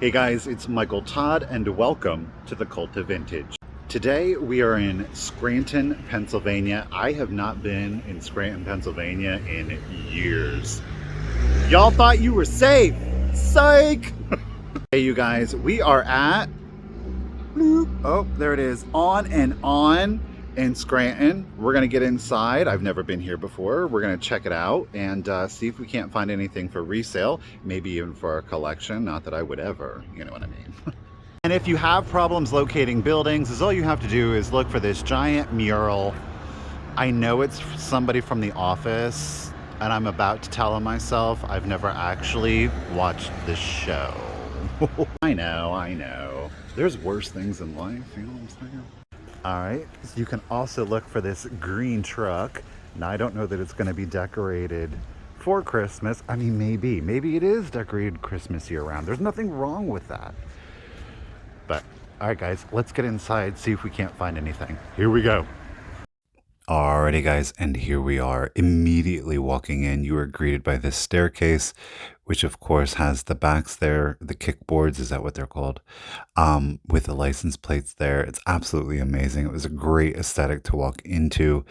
Hey guys, it's Michael Todd and welcome to the Cult of Vintage. Today we are in Scranton, Pennsylvania. I have not been in Scranton, Pennsylvania in years. Y'all thought you were safe. Psych! Hey you guys, we are at, oh, there it is, On and On in Scranton. We're gonna get inside. I've never been here before. We're gonna check it out and see if we can't find anything for resale, maybe even for our collection. Not that I would ever, you know what I mean. And if you have problems locating buildings, is all you have to do is look for this giant mural. I know it's somebody from The Office, and I'm about to tell on myself I've never actually watched this show. I know. There's worse things in life, you know what I'm saying? All right, so you can also look for this green truck. Now, I don't know that it's going to be decorated for Christmas. I mean, maybe it is decorated Christmas year round. There's nothing wrong with that. But, all right, guys, let's get inside, see if we can't find anything. Here we go. Alrighty, guys, and here we are. Immediately walking in, you are greeted by this staircase, which of course has the backs there, the kickboards, is that what they're called? With the license plates there. It's absolutely amazing. It was a great aesthetic to walk into.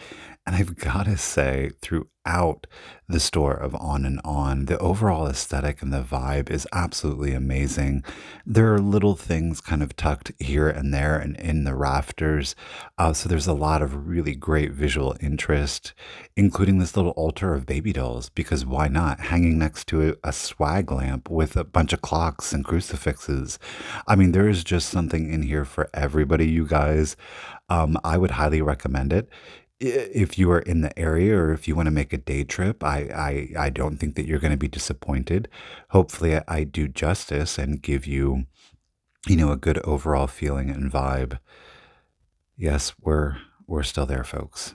And I've got to say, throughout the store of On and On, the overall aesthetic and the vibe is absolutely amazing. There are little things kind of tucked here and there and in the rafters. So there's a lot of really great visual interest, including this little altar of baby dolls, because why not? Hanging next to a swag lamp with a bunch of clocks and crucifixes. I mean, there is just something in here for everybody, you guys. I would highly recommend it. If you are in the area or if you want to make a day trip, I don't think that you're going to be disappointed. Hopefully I do justice and give you, a good overall feeling and vibe. Yes, we're still there, folks.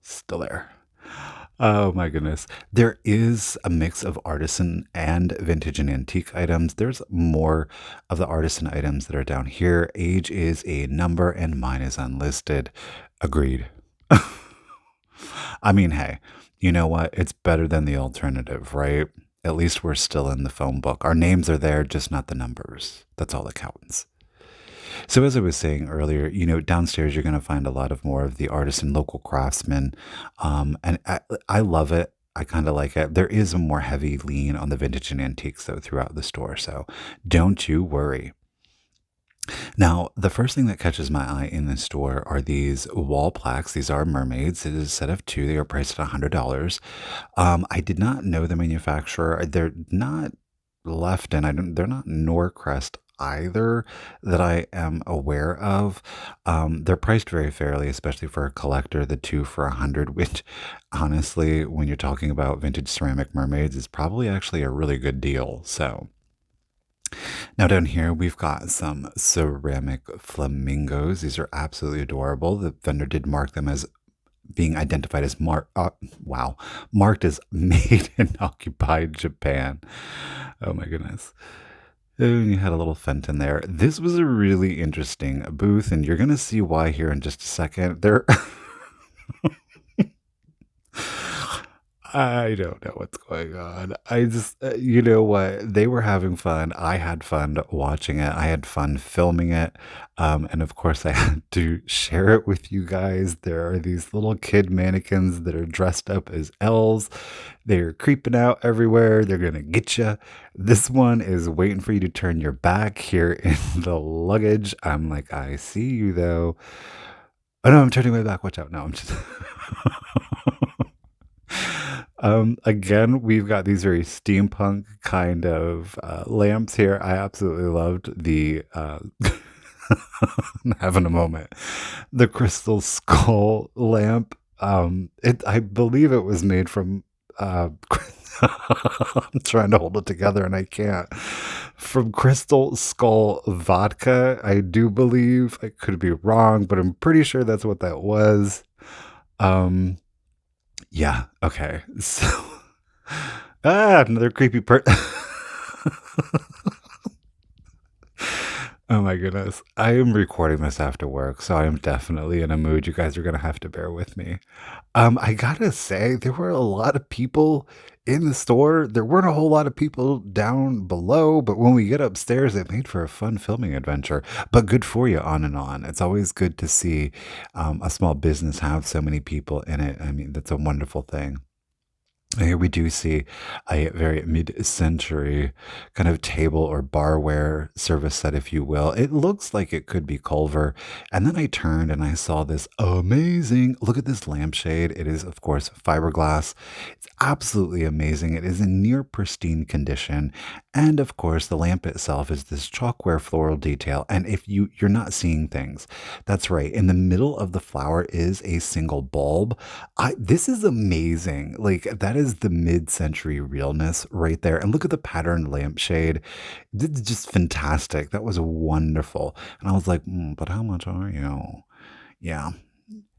Still there. Oh my goodness. There is a mix of artisan and vintage and antique items. There's more of the artisan items that are down here. Age is a number and mine is unlisted. Agreed. I mean, hey, you know what? It's better than the alternative, right? At least we're still in the phone book. Our names are there, just not the numbers. That's all that counts. So as I was saying earlier, downstairs you're going to find a lot of more of the artisan local craftsmen. And I love it. I kind of like it. There is a more heavy lean on the vintage and antiques though throughout the store. So don't you worry. Now, the first thing that catches my eye in the store are these wall plaques. These are mermaids. It is a set of two. They are priced at $100. I did not know the manufacturer. They're not they're not Norcrest either that I am aware of. They're priced very fairly, especially for a collector. The two for $100, which honestly, when you're talking about vintage ceramic mermaids, is probably actually a really good deal. So now down here, we've got some ceramic flamingos. These are absolutely adorable. The vendor did mark them as being identified as marked as made in occupied Japan. Oh my goodness. And you had a little Fenton there. This was a really interesting booth, and you're going to see why here in just a second. I don't know what's going on. I just, you know what? They were having fun. I had fun watching it. I had fun filming it. And of course, I had to share it with you guys. There are these little kid mannequins that are dressed up as elves. They're creeping out everywhere. They're going to get you. This one is waiting for you to turn your back here in the luggage. I'm like, I see you though. Oh no, I'm turning my back. Watch out. No, I'm just... Again, we've got these very steampunk kind of lamps here. I absolutely loved the I'm having a moment. The crystal skull lamp. I believe it was made from I'm trying to hold it together and I can't. From Crystal Skull vodka, I do believe. I could be wrong, but I'm pretty sure that's what that was. Yeah, okay. So, another creepy Oh my goodness. I am recording this after work, so I am definitely in a mood. You guys are gonna have to bear with me. I gotta say, there were a lot of people in the store. There weren't a whole lot of people down below, but when we get upstairs, it made for a fun filming adventure. But good for you, on and on. It's always good to see a small business have so many people in it. I mean, that's a wonderful thing. Here we do see a very mid-century kind of table or barware service set, if you will. It looks like it could be Culver. And then I turned and I saw this amazing, look at this lampshade. It is, of course, fiberglass. It's absolutely amazing. It is in near pristine condition. And of course, the lamp itself is this chalkware floral detail. And if you're not seeing things, that's right. In the middle of the flower is a single bulb. This is amazing. Like that is the mid-century realness right there. And look at the patterned lampshade. This is just fantastic. That was wonderful. And I was like, but how much are you? Yeah.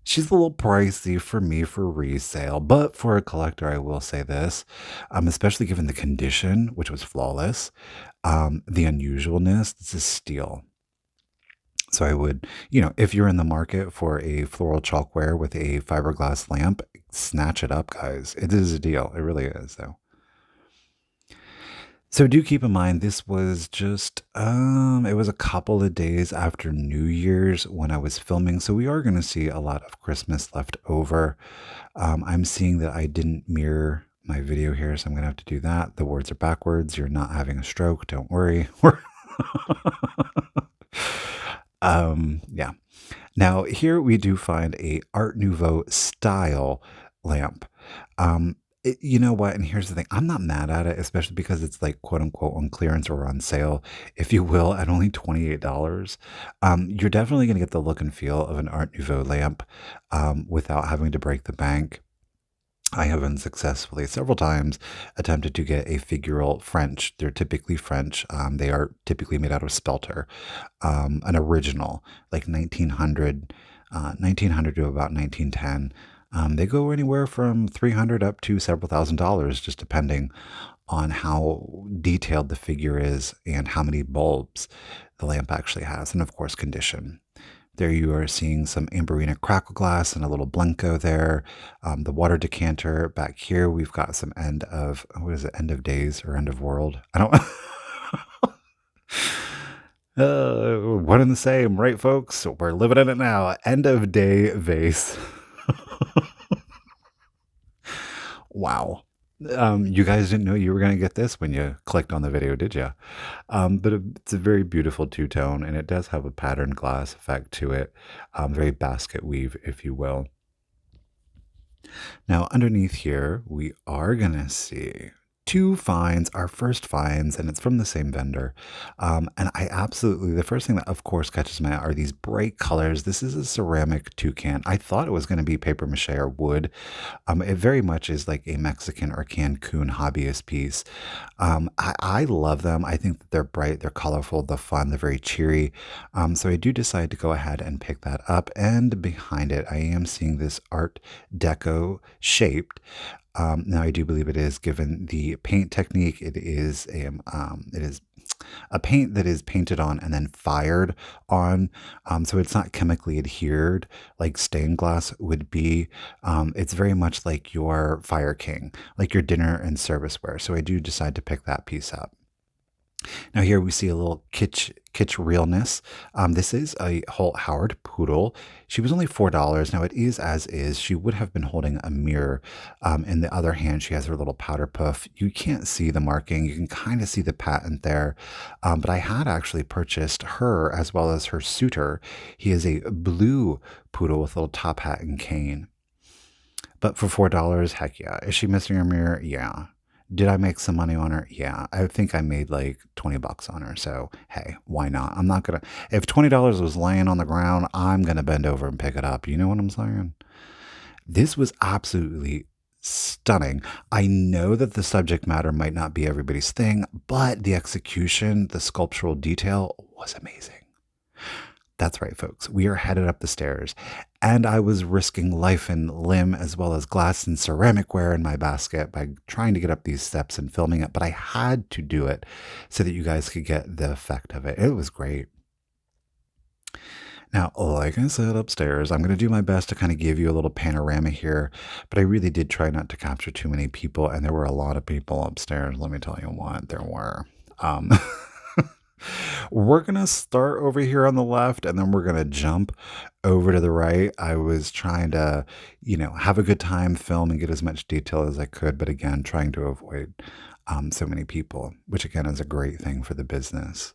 She's a little pricey for me for resale, but for a collector, I will say this, especially given the condition, which was flawless, the unusualness, it's a steal. So I would, if you're in the market for a floral chalkware with a fiberglass lamp, snatch it up, guys. It is a deal. It really is, though. So do keep in mind this was just it was a couple of days after New Year's when I was filming, so we are going to see a lot of Christmas left over. I'm seeing that I didn't mirror my video here, so I'm going to have to do that. The words are backwards. You're not having a stroke. Don't worry. Yeah. Now, here we do find a Art Nouveau style lamp. You know what? And here's the thing. I'm not mad at it, especially because it's like quote unquote on clearance or on sale, if you will, at only $28. You're definitely going to get the look and feel of an Art Nouveau lamp without having to break the bank. I have unsuccessfully several times attempted to get a figural French. They're typically French. They are typically made out of spelter, an original, like 1900 to about 1910. They go anywhere from 300 up to several $1,000s, just depending on how detailed the figure is and how many bulbs the lamp actually has, and of course, condition. There you are seeing some Amberina crackle glass and a little Blenko there. The water decanter back here. We've got some what is it, end of days or end of world? I don't. One and the same, right, folks? We're living in it now. End of day vase. Wow. You guys didn't know you were going to get this when you clicked on the video, did you? But it's a very beautiful two-tone, and it does have a patterned glass effect to it. Very basket weave, if you will. Now, underneath here, we are going to see two finds, our first finds, and it's from the same vendor. And the first thing that, of course, catches my eye are these bright colors. This is a ceramic toucan. I thought it was going to be paper mache or wood. It very much is like a Mexican or Cancun hobbyist piece. I love them. I think that they're bright, they're colorful, they're fun, they're very cheery. So I do decide to go ahead and pick that up. And behind it, I am seeing this Art Deco shaped. Now I do believe it is, given the paint technique, it is a paint that is painted on and then fired on. So it's not chemically adhered like stained glass would be. It's very much like your Fire King, like your dinner and serviceware. So I do decide to pick that piece up. Now here we see a little kitsch realness. This is a Holt Howard poodle. She was only $4. Now it is as is. She would have been holding a mirror. In the other hand, she has her little powder puff. You can't see the marking. You can kind of see the patent there. But I had actually purchased her as well as her suitor. He is a blue poodle with a little top hat and cane. But for $4, heck yeah. Is she missing her mirror? Yeah. Did I make some money on her? Yeah, I think I made like 20 bucks on her. So, hey, why not? I'm not going to, if $20 was laying on the ground, I'm going to bend over and pick it up. You know what I'm saying? This was absolutely stunning. I know that the subject matter might not be everybody's thing, but the execution, the sculptural detail was amazing. That's right, folks. We are headed up the stairs, and I was risking life and limb as well as glass and ceramic ware in my basket by trying to get up these steps and filming it, but I had to do it so that you guys could get the effect of it. It was great. Now, like I said upstairs, I'm going to do my best to kind of give you a little panorama here, but I really did try not to capture too many people, and there were a lot of people upstairs. Let me tell you what, there were. Um, we're going to start over here on the left, and then we're going to jump over to the right. I was trying to, have a good time, film, and get as much detail as I could, but again, trying to avoid so many people, which again is a great thing for the business.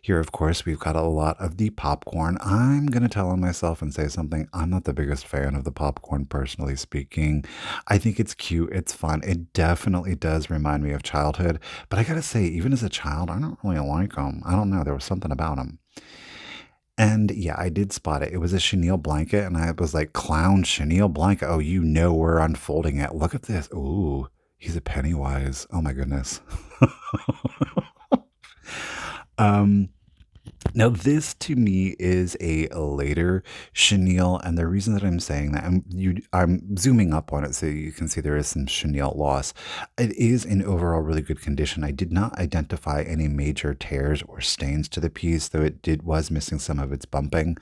Here, of course, we've got a lot of the popcorn. I'm going to tell on myself and say something. I'm not the biggest fan of the popcorn, personally speaking. I think it's cute. It's fun. It definitely does remind me of childhood. But I got to say, even as a child, I don't really like them. I don't know. There was something about them. And yeah, I did spot it. It was a chenille blanket. And I was like, clown chenille blanket. Oh, we're unfolding it. Look at this. Ooh, he's a Pennywise. Oh my goodness. um, Now, this to me is a later chenille, and the reason that I'm saying that, I'm zooming up on it so you can see there is some chenille loss. It is in overall really good condition. I did not identify any major tears or stains to the piece, though was missing some of its bumping.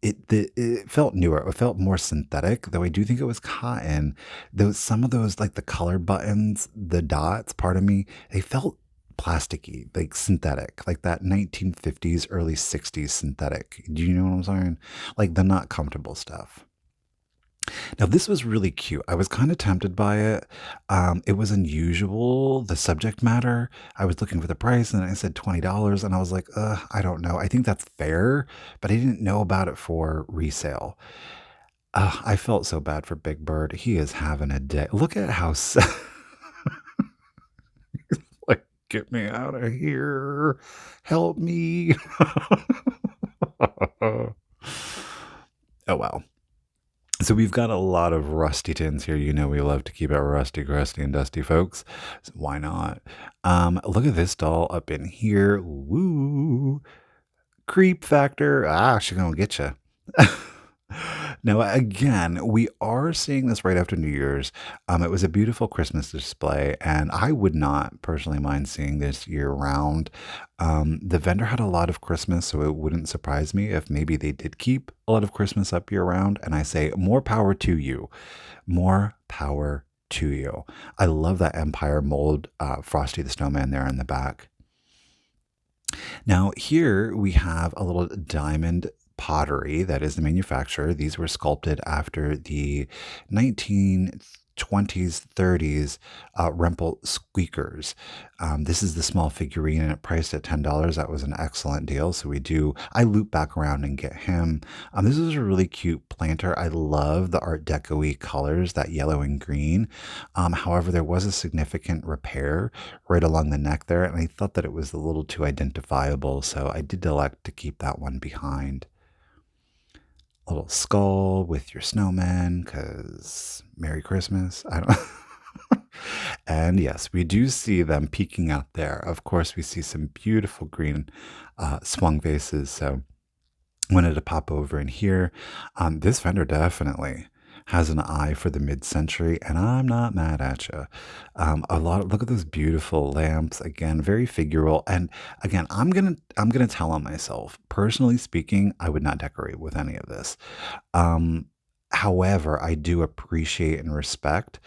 It felt newer. It felt more synthetic, though I do think it was cotton. Though some of those, like the color buttons, the dots, part of me, they felt plasticky, like synthetic, like that 1950s, early 60s synthetic. Do you know what I'm saying? Like the not comfortable stuff. Now, this was really cute. I was kind of tempted by it. It was unusual, the subject matter. I was looking for the price and I said $20, and I was like, I don't know. I think that's fair, but I didn't know about it for resale. I felt so bad for Big Bird. He is having a day. Look at how like, get me out of here. Help me. Oh, well. So we've got a lot of rusty tins here. You know we love to keep it rusty, crusty, and dusty, folks. So why not? Look at this doll up in here. Woo! Creep factor. Ah, she's gonna get you. Now, again, we are seeing this right after New Year's. It was a beautiful Christmas display, and I would not personally mind seeing this year round. The vendor had a lot of Christmas, so it wouldn't surprise me if maybe they did keep a lot of Christmas up year round. And I say, more power to you. More power to you. I love that Empire mold, Frosty the Snowman there in the back. Now, here we have a little diamond pottery that is the manufacturer. These were sculpted after the 1920s, 30s Rempel squeakers. This is the small figurine and it priced at $10. That was an excellent deal. So I loop back around and get him. This is a really cute planter. I love the Art Deco-y colors, that yellow and green. However, there was a significant repair right along the neck there, and I thought that it was a little too identifiable, so I did elect to keep that one behind. A little skull with your snowman, because Merry Christmas. I don't. And yes, we do see them peeking out there. Of course, we see some beautiful green swung vases, so wanted to pop over in here. This vendor definitely has an eye for the mid-century, and I'm not mad at you. Look at those beautiful lamps. Again, very figural. And again, I'm gonna tell on myself. Personally speaking, I would not decorate with any of this. Um, However, I do appreciate and respect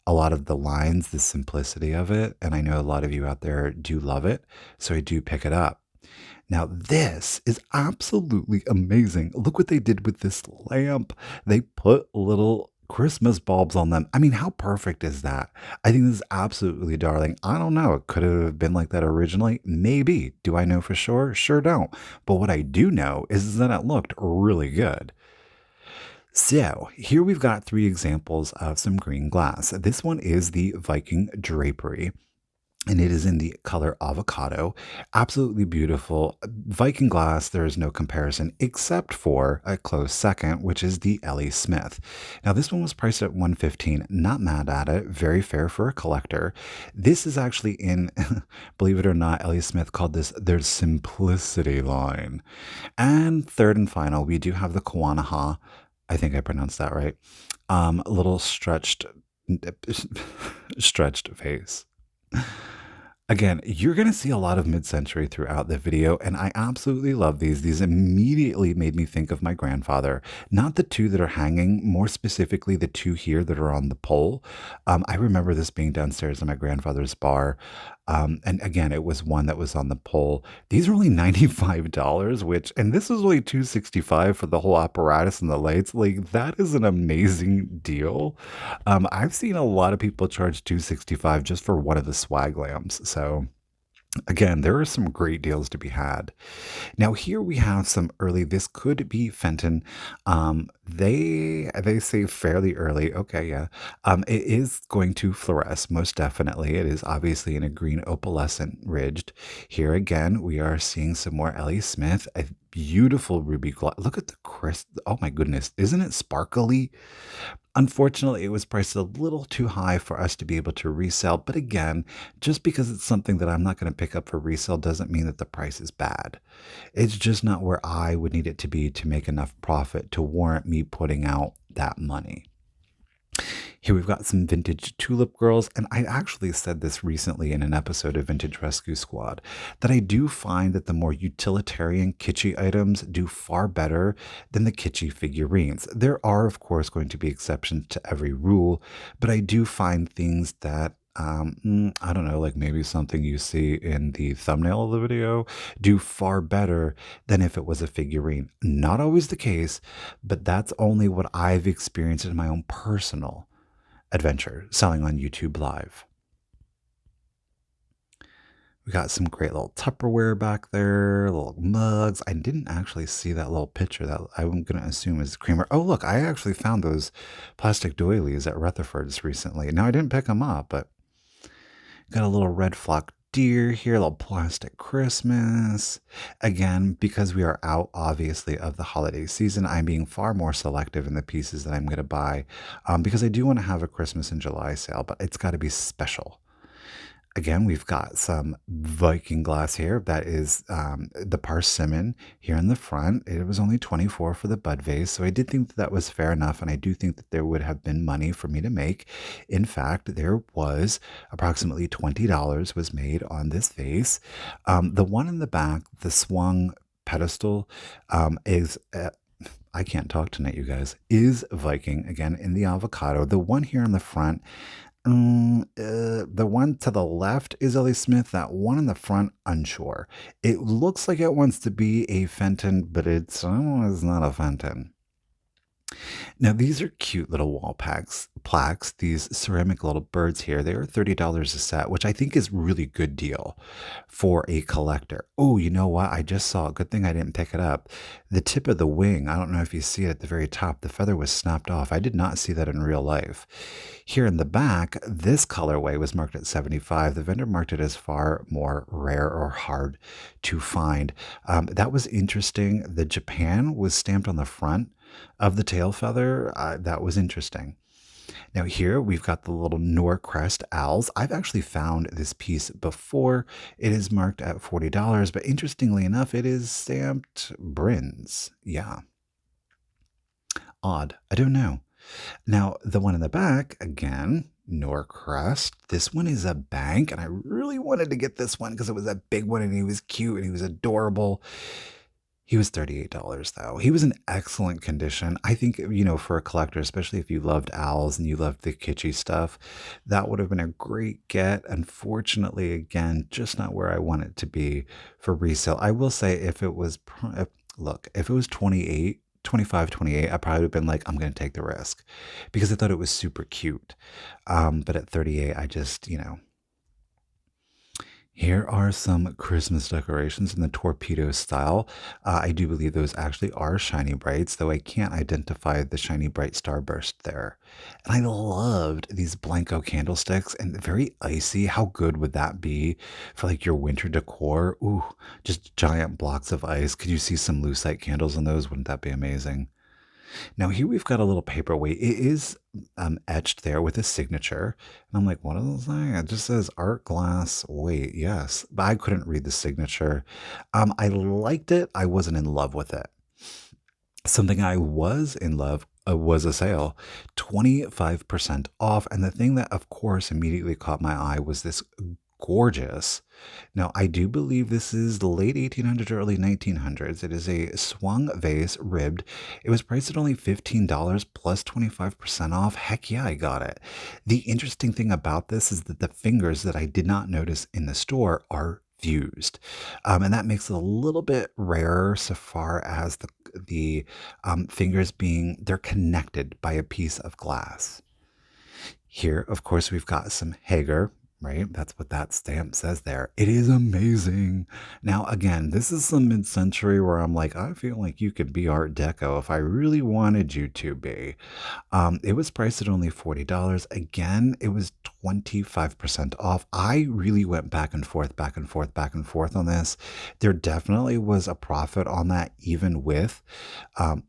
a lot of the lines, the simplicity of it, and I know a lot of you out there do love it, so I do pick it up. Now, this is absolutely amazing. Look what they did with this lamp. They put little Christmas bulbs on them. I mean, how perfect is that? I think this is absolutely darling. I don't know. It could have been like that originally. Maybe. Do I know for sure? Sure don't. But what I do know is that it looked really good. So here we've got three examples of some green glass. This one is the Viking drapery, and it is in the color avocado. Absolutely beautiful. Viking glass, there is no comparison except for a close second, which is the Ellie Smith. Now, this one was priced at $115. Not mad at it. Very fair for a collector. This is actually in, believe it or not, Ellie Smith called this their simplicity line. And third and final, we do have the Kawanaha. I think I pronounced that right. A little stretched face. Again, you're going to see a lot of mid-century throughout the video, and I absolutely love these. These immediately made me think of my grandfather. Not the two that are hanging, more specifically the two here that are on the pole. I remember this being downstairs in my grandfather's bar. And again, it was one that was on the pole. These are only $95, which, and this was only $265 for the whole apparatus and the lights. Like, that is an amazing deal. I've seen a lot of people charge $265 just for one of the swag lamps. So again, there are some great deals to be had. Now here we have some early. This could be Fenton. They say fairly early. Okay, yeah. It is going to fluoresce most definitely. It is obviously in a green opalescent ridged. Here again, we are seeing some more Ellie Smith. A beautiful ruby gloss. Look at the crisp. Oh my goodness, isn't it sparkly? Unfortunately, it was priced a little too high for us to be able to resell. But again, just because it's something that I'm not going to pick up for resale doesn't mean that the price is bad. It's just not where I would need it to be to make enough profit to warrant me putting out that money. Here we've got some vintage tulip girls, and I actually said this recently in an episode of Vintage Rescue Squad, that I do find that the more utilitarian kitschy items do far better than the kitschy figurines. There are, of course, going to be exceptions to every rule, but I do find things that I don't know, like maybe something you see in the thumbnail of the video, do far better than if it was a figurine. Not always the case, but that's only what I've experienced in my own personal adventure selling on YouTube Live. We got some great little Tupperware back there, little mugs. I didn't actually see that little picture that I'm going to assume is creamer. Oh, look, I actually found those plastic doilies at Rutherford's recently. Now, I didn't pick them up, but got a little red flock deer here, a little plastic Christmas. Again, because we are out, obviously, of the holiday season, I'm being far more selective in the pieces that I'm going to buy because I do want to have a Christmas in July sale, but it's got to be special. Again, we've got some Viking glass here. That is the Parsimon here in the front. It was only $24 for the bud vase, so I did think that that was fair enough, and I do think that there would have been money for me to make. In fact, there was approximately $20 was made on this vase. The one in the back, the swung pedestal, is... I can't talk tonight, you guys, is Viking, again, in the avocado. The one here in the front, the one to the left is Ellie Smith. That one in the front, unsure. It looks like it wants to be a Fenton, but it's not a Fenton. Now, these are cute little wall plaques, these ceramic little birds here. They are $30 a set, which I think is really good deal for a collector. Oh, you know what? I just saw, good thing I didn't pick it up. The tip of the wing, I don't know if you see it at the very top, the feather was snapped off. I did not see that in real life. Here in the back, this colorway was marked at $75. The vendor marked it as far more rare or hard to find. That was interesting. The Japan was stamped on the front of the tail feather. That was interesting. Now here we've got the little Norcrest Owls. I've actually found this piece before. It is marked at $40, but interestingly enough, it is stamped Brins. Yeah. Odd. I don't know. Now, the one in the back, again, Norcrest. This one is a bank, and I really wanted to get this one because it was a big one, and he was cute, and he was adorable. He was $38 though. He was in excellent condition. I think, for a collector, especially if you loved owls and you loved the kitschy stuff, that would have been a great get. Unfortunately, again, just not where I want it to be for resale. I will say if it was, if it was 25, 28, I probably would have been like, I'm going to take the risk because I thought it was super cute. But at 38, I just, Here are some Christmas decorations in the torpedo style. I do believe those actually are shiny brights, though I can't identify the shiny bright starburst there. And I loved these Blanco candlesticks and very icy. How good would that be for like your winter decor? Ooh, just giant blocks of ice. Could you see some lucite candles on those? Wouldn't that be amazing? Now here we've got a little paperweight. It is etched there with a signature. And I'm like, what does it say? It just says art glass weight. Yes, but I couldn't read the signature. I liked it. I wasn't in love with it. Something I was in love was a sale, 25% off. And the thing that, of course, immediately caught my eye was this gorgeous. Now, I do believe this is the late 1800s or early 1900s. It is a swung vase, ribbed. It was priced at only $15 plus 25% off. Heck yeah, I got it. The interesting thing about this is that the fingers that I did not notice in the store are fused. And that makes it a little bit rarer so far as the fingers being, they're connected by a piece of glass. Here, of course, we've got some Hager, right? That's what that stamp says there. It is amazing. Now, again, this is some mid century where I'm like, I feel like you could be Art Deco if I really wanted you to be. It was priced at only $40. Again, it was 25% off. I really went back and forth, back and forth, back and forth on this. There definitely was a profit on that, even with,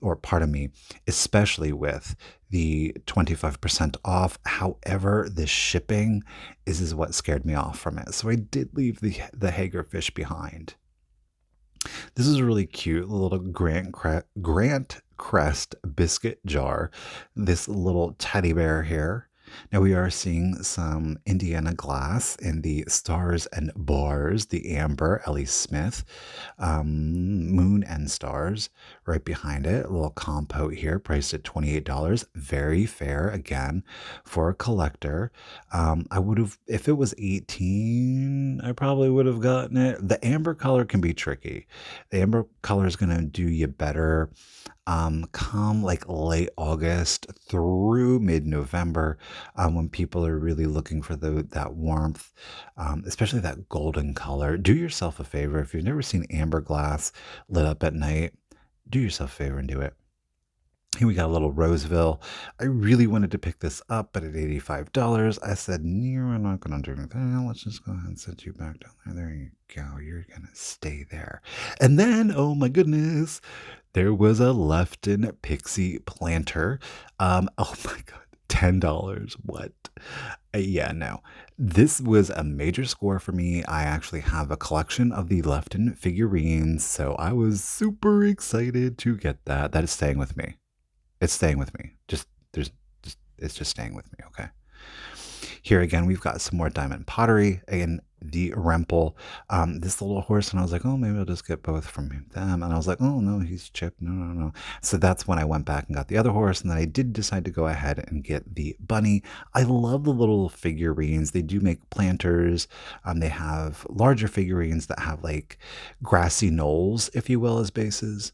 or pardon me, especially with the 25% off. However, the shipping is what scared me off from it. So I did leave the Hager fish behind. This is a really cute little Grant Crest biscuit jar. This little teddy bear here. Now we are seeing some Indiana glass in the Stars and Bars, the Amber, Ellie Smith, Moon and Stars right behind it. A little compote here, priced at $28. Very fair, again, for a collector. I would have, if it was 18, I probably would have gotten it. The amber color can be tricky. The amber color is going to do you better come like late August through mid-November, when people are really looking for that warmth, especially that golden color. Do yourself a favor. If you've never seen amber glass lit up at night, do yourself a favor and do it. Here we got a little Roseville. I really wanted to pick this up, but at $85, I said, no, we're not going to do anything. Let's just go ahead and set you back down there. There you go. You're going to stay there. And then, oh my goodness, there was a Lefton Pixie planter. Oh my God, $10. What? Yeah, no. This was a major score for me. I actually have a collection of the Lefton figurines, so I was super excited to get that. That is staying with me. It's staying with me. It's just staying with me. Okay. Here again, we've got some more diamond pottery and the Rempel. This little horse, and I was like, oh, maybe I'll just get both from them. And I was like, oh no, he's chipped. No. So that's when I went back and got the other horse, and then I did decide to go ahead and get the bunny. I love the little figurines. They do make planters. They have larger figurines that have like grassy knolls, if you will, as bases.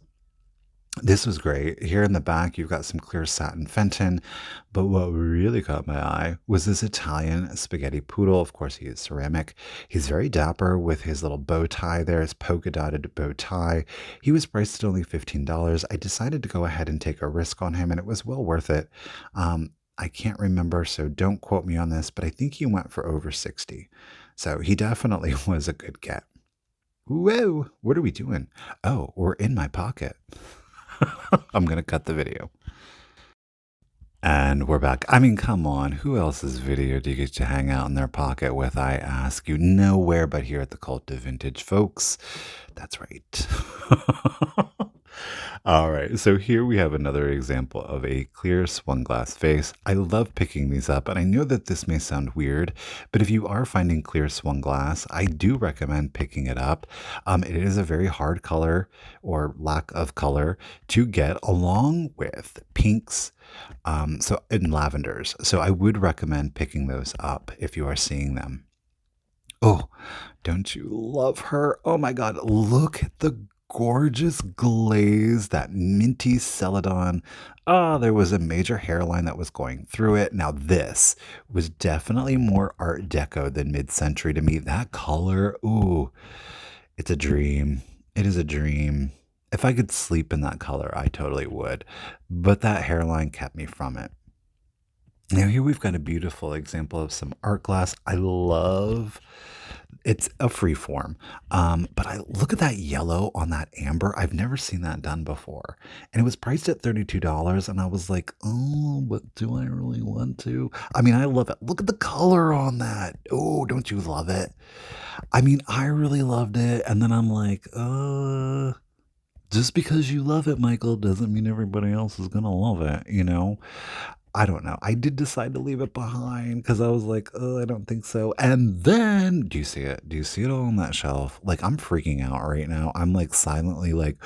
This was great. Here in the back, you've got some clear satin Fenton, but what really caught my eye was this Italian spaghetti poodle. Of course, he is ceramic. He's very dapper with his little bow tie there, his polka dotted bow tie. He was priced at only $15. I decided to go ahead and take a risk on him, and it was well worth it. I can't remember, so don't quote me on this, but I think he went for over 60. So he definitely was a good get. Whoa, what are we doing? Oh, we're in my pocket. I'm going to cut the video. And we're back. I mean, come on. Who else's video do you get to hang out in their pocket with, I ask you? Nowhere but here at the Cult.Of.Vintage, folks. That's right. All right, so here we have another example of a clear swung glass vase. I love picking these up, and I know that this may sound weird, but if you are finding clear swung glass, I do recommend picking it up. It is a very hard color or lack of color to get, along with pinks, so and lavenders. So I would recommend picking those up if you are seeing them. Oh, don't you love her? Oh my God, look at the gorgeous glaze, that minty celadon. Ah, there was a major hairline that was going through it. Now this was definitely more Art Deco than mid-century to me. That color, ooh, it's a dream. It is a dream. If I could sleep in that color, I totally would. But that hairline kept me from it. Now here we've got a beautiful example of some art glass. I love, it's a free form, but I look at that yellow on that amber. I've never seen that done before, and it was priced at $32. And I was like, oh, but do I really want to? I mean, I love it. Look at the color on that. Oh, don't you love it? I mean, I really loved it, and then I'm like, just because you love it, Michael, doesn't mean everybody else is gonna love it, you know? I don't know. I did decide to leave it behind because I was like, oh, I don't think so. And then, do you see it? Do you see it all on that shelf? Like, I'm freaking out right now. I'm like silently like,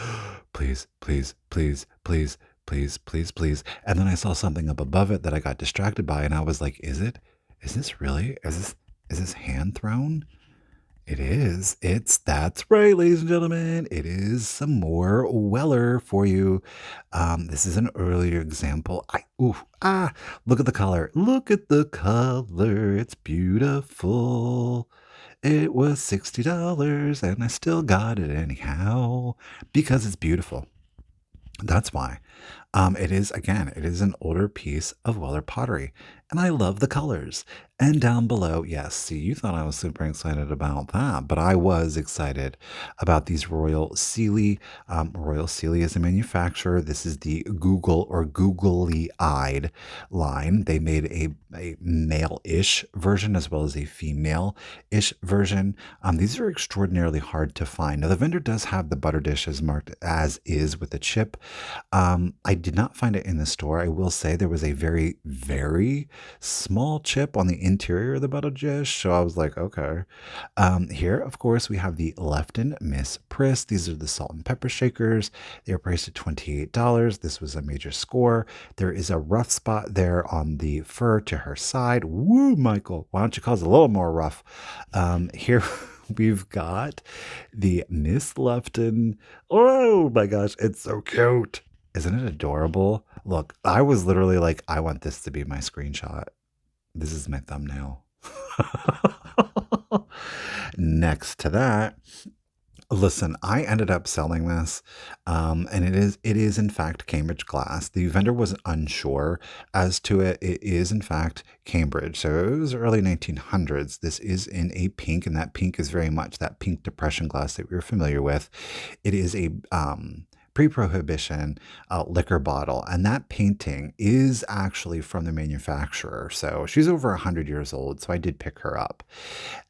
please, please, please, please, please, please, please. And then I saw something up above it that I got distracted by, and I was like, is it? Is this really? Is this hand thrown? It is. That's right, ladies and gentlemen. It is some more Weller for you. This is an earlier example. Look at the color. Look at the color. It's beautiful. It was $60 and I still got it anyhow because it's beautiful. That's why. It is an older piece of Weller pottery, and I love the colors. And down below, yes, see, you thought I was super excited about that, but I was excited about these Royal Sealy. Royal Sealy is a manufacturer. This is the Google or Googly Eyed line. They made a male ish version as well as a female ish version. These are extraordinarily hard to find. Now, the vendor does have the butter dish as marked as is with a chip. I did not find it in the store. I will say there was a very, very small chip on the interior of the butter dish. So I was like, okay. Here, of course, we have the Lefton Miss Priss. These are the salt and pepper shakers. They are priced at $28. This was a major score. There is a rough spot there on the fur to her side. Woo, Michael. Why don't you cause a little more rough? Here we've got the Miss Lefton. Oh my gosh, it's so cute. Isn't it adorable? Look, I was literally like, I want this to be my screenshot. This is my thumbnail. Next to that, listen, I ended up selling this, and it is in fact Cambridge glass. The vendor was unsure as to it. It is in fact Cambridge, so it was early 1900s. This is in a pink, and that pink is very much that pink depression glass that we were familiar with. It is a pre-prohibition liquor bottle, and that painting is actually from the manufacturer. So she's over 100 years old. So I did pick her up.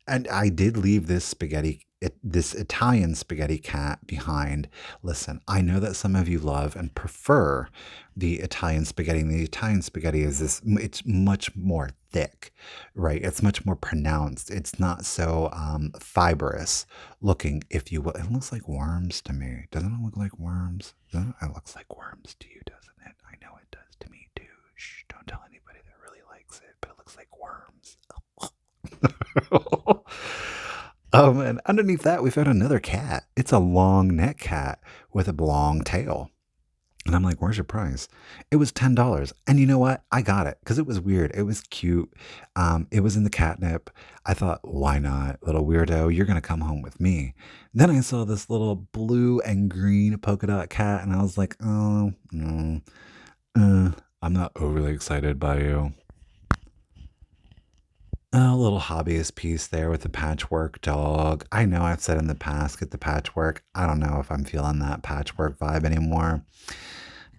And I did leave this Italian spaghetti cat behind. Listen, I know that some of you love and prefer the Italian spaghetti. And the Italian spaghetti it's much more thick, right? It's much more pronounced. It's not so fibrous looking, if you will. It looks like worms to me. Doesn't it look like worms? It looks like worms to you, doesn't it? I know it does to me too. Shh, don't tell anybody that really likes it, but it looks like worms. And underneath that, we found another cat. It's a long neck cat with a long tail. And I'm like, where's your price? It was $10. And you know what? I got it because it was weird. It was cute. It was in the catnip. I thought, why not? Little weirdo, you're going to come home with me. Then I saw this little blue and green polka dot cat. And I was like, oh, no, I'm not overly excited by you. A little hobbyist piece there with the patchwork dog. I know I've said in the past, get the patchwork. I don't know if I'm feeling that patchwork vibe anymore.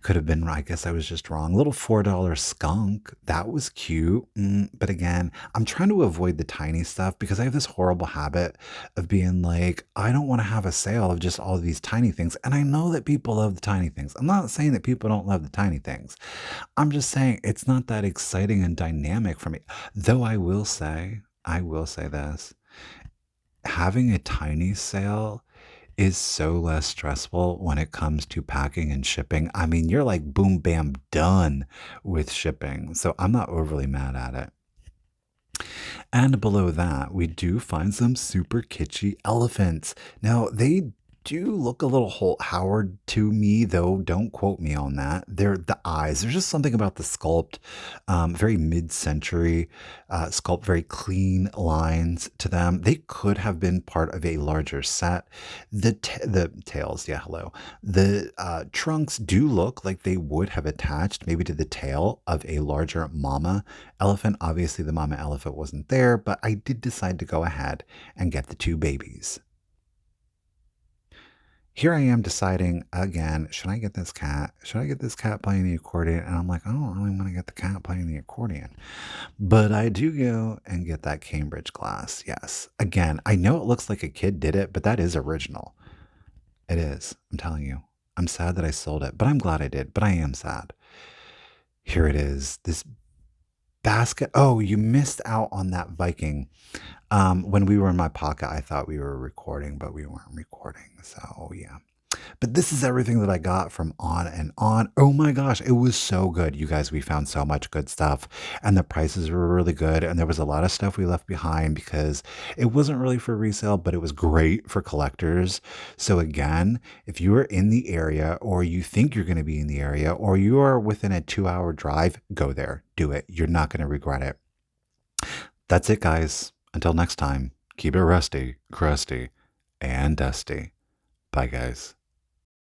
Could have been, I guess I was just wrong. Little $4 skunk. That was cute. But again, I'm trying to avoid the tiny stuff because I have this horrible habit of being like, I don't want to have a sale of just all of these tiny things. And I know that people love the tiny things. I'm not saying that people don't love the tiny things. I'm just saying it's not that exciting and dynamic for me. Though I will say this, having a tiny sale is so less stressful when it comes to packing and shipping. I mean, you're like boom, bam, done with shipping. So I'm not overly mad at it. And below that, we do find some super kitschy elephants. Now, they do look a little Holt Howard to me, though. Don't quote me on that. They're the eyes. There's just something about the sculpt, very mid-century sculpt, very clean lines to them. They could have been part of a larger set. The tails, yeah, hello. The trunks do look like they would have attached maybe to the tail of a larger mama elephant. Obviously, the mama elephant wasn't there, but I did decide to go ahead and get the two babies. Here I am deciding again, should I get this cat? Should I get this cat playing the accordion? And I'm like, I don't really want to get the cat playing the accordion. But I do go and get that Cambridge glass. Yes. Again, I know it looks like a kid did it, but that is original. It is. I'm telling you. I'm sad that I sold it, but I'm glad I did. But I am sad. Here it is. This basket. Oh, you missed out on that Viking. When we were in my pocket, I thought we were recording, but we weren't recording. So yeah. But this is everything that I got from On and On. Oh my gosh, it was so good. You guys, we found so much good stuff and the prices were really good. And there was a lot of stuff we left behind because it wasn't really for resale, but it was great for collectors. So again, if you are in the area or you think you're going to be in the area or you are within a 2-hour drive, go there. Do it. You're not going to regret it. That's it, guys. Until next time, keep it rusty, crusty, and dusty. Bye, guys.